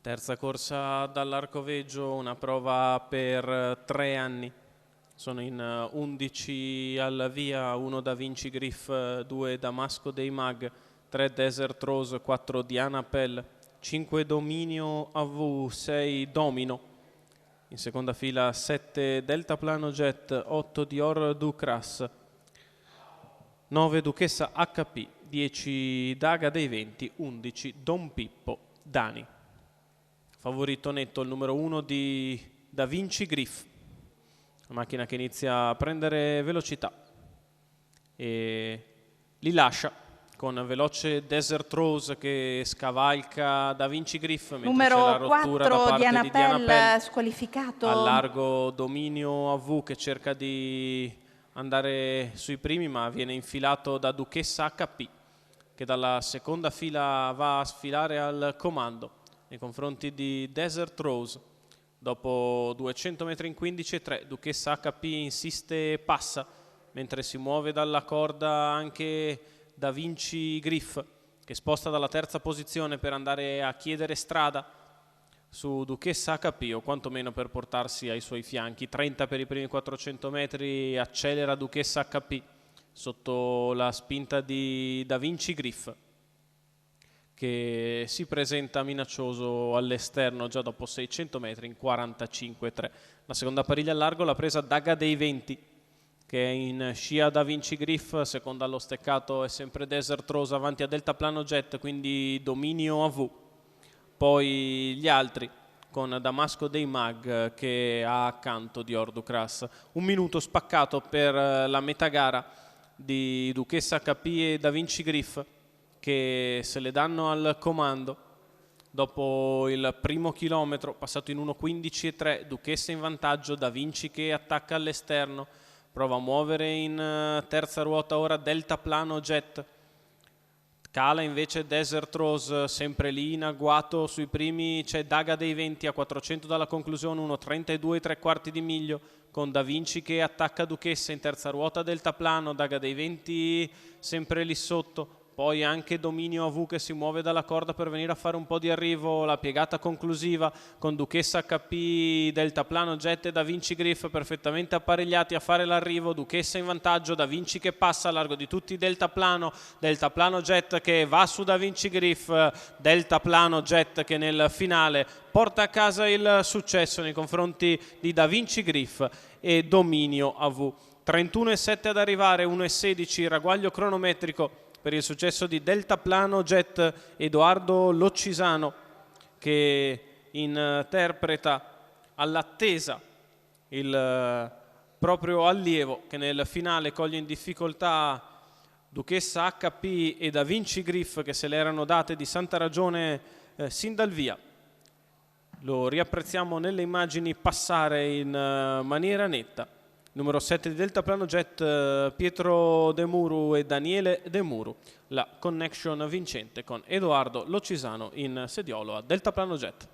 Terza corsa dall'Arcoveggio, una prova per 3 anni. Sono in 11 al via, 1 Da Vinci Griff, 2 Damasco dei Mag, 3 Desert Rose, 4 Diana Pell, 5 Dominio AV, 6 Domino. In seconda fila 7 Deltaplano Jet, 8 Dior Ducras, 9 Duchessa HP, 10 Daga dei Venti, 11 Don Pippo Dani. Favorito netto il numero 1 di Da Vinci Griff, la macchina che inizia a prendere velocità e li lascia con veloce Desert Rose che scavalca Da Vinci Griff, mentre numero c'è la rottura 4 da parte Diana di Diana Pell, Pell. squalificato. Al largo Dominio AV che cerca di andare sui primi, ma viene infilato da Duchessa HP che dalla seconda fila va a sfilare al comando nei confronti di Desert Rose. Dopo 200 metri in 15,3 Duchessa HP insiste e passa, mentre si muove dalla corda anche Da Vinci Griff che sposta dalla terza posizione per andare a chiedere strada su Duchessa HP, o quantomeno per portarsi ai suoi fianchi. 30 per i primi 400 metri, accelera Duchessa HP sotto la spinta di Da Vinci Griff che si presenta minaccioso all'esterno già dopo 600 metri in 45,3. La seconda pariglia al largo l'ha presa Daga dei Venti che è in scia Da Vinci Griff, seconda allo steccato è sempre Desert Rose avanti a Deltaplano Jet, quindi Dominio AV. Poi gli altri con Damasco dei Mag che ha accanto Dior Ducras. Un minuto spaccato per la metà gara di Duchessa HP e Da Vinci Griff che se le danno al comando. Dopo il primo chilometro passato in 1,15,3, Duchessa in vantaggio, Da Vinci che attacca all'esterno, prova a muovere in terza ruota ora Deltaplano Jet. Cala invece Desert Rose, sempre lì in agguato sui primi c'è Daga dei Venti a 400 dalla conclusione, 1,32,75 di miglio con Da Vinci che attacca Duchessa in terza ruota Deltaplano, Daga dei Venti sempre lì sotto. Poi anche Dominio AV che si muove dalla corda per venire a fare un po' di arrivo, la piegata conclusiva con Duchessa HP, Deltaplano Jet e Da Vinci Griff perfettamente apparegliati a fare l'arrivo. Duchessa in vantaggio, Da Vinci che passa a largo di tutti Deltaplano Jet che va su Da Vinci Griff, Deltaplano Jet che nel finale porta a casa il successo nei confronti di Da Vinci Griff e Dominio AV. 31,7 ad arrivare, 1,16 ragguaglio cronometrico per il successo di Deltaplano Jet. Edoardo Loccisano che interpreta all'attesa il proprio allievo che nel finale coglie in difficoltà Duchessa HP e Da Vinci Griff che se le erano date di santa ragione sin dal via. Lo riapprezziamo nelle immagini passare in maniera netta. Numero 7 di Deltaplano Jet, Pietro De Muru e Daniele De Muru. La connection vincente con Edoardo Loccisano in sediolo a Deltaplano Jet.